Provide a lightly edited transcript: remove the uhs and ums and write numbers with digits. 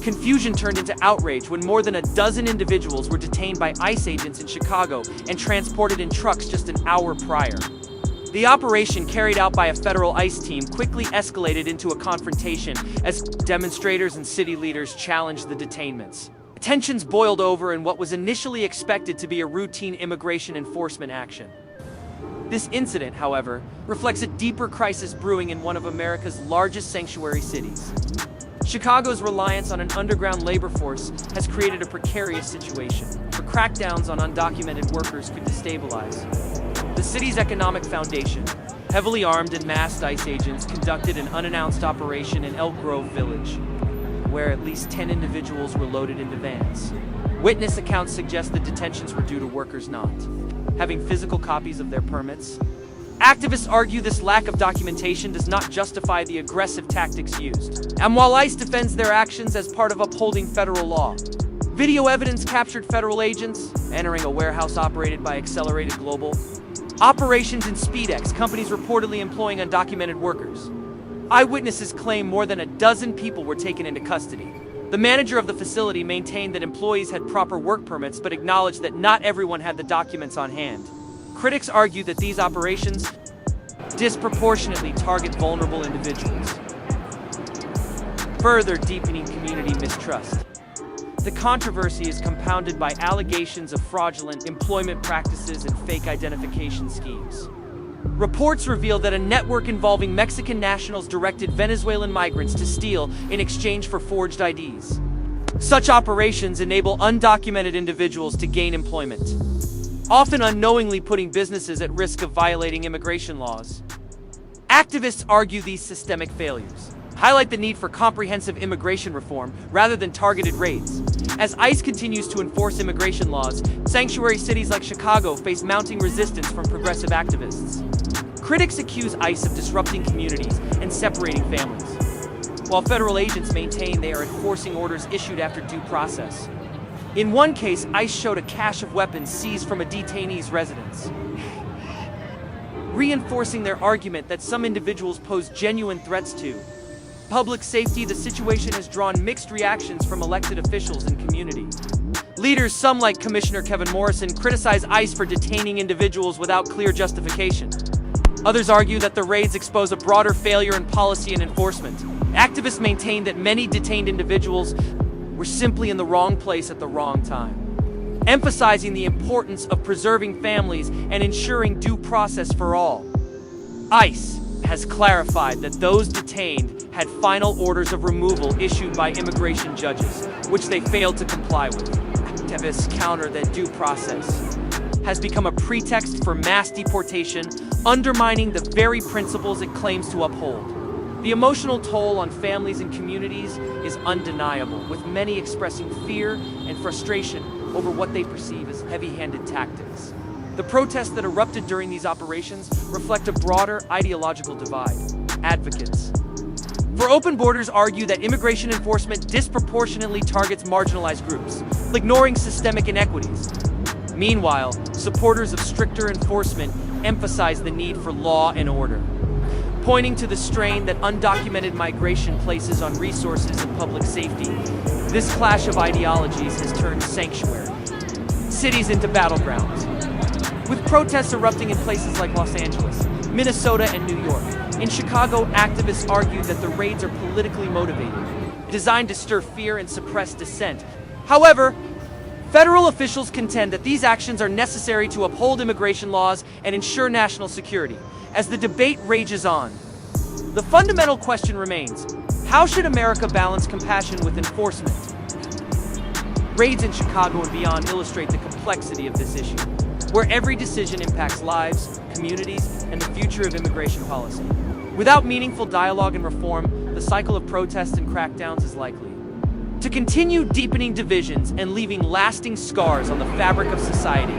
Confusion turned into outrage when more than a dozen individuals were detained by ICE agents in Chicago and transported in trucks just an hour prior. The operation, carried out by a federal ICE team, quickly escalated into a confrontation as demonstrators and city leaders challenged the detainments. Tensions boiled over in what was initially expected to be a routine immigration enforcement action. This incident, however, reflects a deeper crisis brewing in one of America's largest sanctuary cities. Chicago's reliance on an underground labor force has created a precarious situation, where crackdowns on undocumented workers could destabilize the city's economic foundation. Heavily armed and masked ICE agents conducted an unannounced operation in Elk Grove Village, where at least 10 individuals were loaded into vans. Witness accounts suggest the detentions were due to workers not having physical copies of their permits. Activists argue this lack of documentation does not justify the aggressive tactics used. And while ICE defends their actions as part of upholding federal law, video evidence captured federal agents entering a warehouse operated by Accelerated Global, operations in SpeedX, companies reportedly employing undocumented workers. Eyewitnesses claim more than a dozen people were taken into custody. The manager of the facility maintained that employees had proper work permits, but acknowledged that not everyone had the documents on hand. Critics argue that these operations disproportionately target vulnerable individuals, further deepening community mistrust. The controversy is compounded by allegations of fraudulent employment practices and fake identification schemes. Reports reveal that a network involving Mexican nationals directed Venezuelan migrants to steal in exchange for forged IDs. Such operations enable undocumented individuals to gain employment, often unknowingly putting businesses at risk of violating immigration laws. Activists argue these systemic failures highlight the need for comprehensive immigration reform rather than targeted raids. As ICE continues to enforce immigration laws, sanctuary cities like Chicago face mounting resistance from progressive activists. Critics accuse ICE of disrupting communities and separating families, while federal agents maintain they are enforcing orders issued after due process. In one case, ICE showed a cache of weapons seized from a detainee's residence, reinforcing their argument that some individuals pose genuine threats to public safety. The situation has drawn mixed reactions from elected officials and community leaders. Some, like Commissioner Kevin Morrison, criticize ICE for detaining individuals without clear justification. Others argue that the raids expose a broader failure in policy and enforcement. Activists maintain that many detained individuals were simply in the wrong place at the wrong time, emphasizing the importance of preserving families and ensuring due process for all. ICE has clarified that those detained had final orders of removal issued by immigration judges, which they failed to comply with. Activists counter that due process has become a pretext for mass deportation, undermining the very principles it claims to uphold. The emotional toll on families and communities is undeniable, with many expressing fear and frustration over what they perceive as heavy-handed tactics. The protests that erupted during these operations reflect a broader ideological divide. Advocates for open borders argue that immigration enforcement disproportionately targets marginalized groups, ignoring systemic inequities. Meanwhile, supporters of stricter enforcement emphasize the need for law and order, pointing to the strain that undocumented migration places on resources and public safety. This clash of ideologies has turned sanctuary cities into battlegrounds, with protests erupting in places like Los Angeles, Minnesota, and New York. In Chicago, activists argue that the raids are politically motivated, designed to stir fear and suppress dissent. However, federal officials contend that these actions are necessary to uphold immigration laws and ensure national security. As the debate rages on, the fundamental question remains: how should America balance compassion with enforcement? Raids in Chicago and beyond illustrate the complexity of this issue, where every decision impacts lives, communities, and the future of immigration policy. Without meaningful dialogue and reform, the cycle of protests and crackdowns is likely to continue deepening divisions and leaving lasting scars on the fabric of society.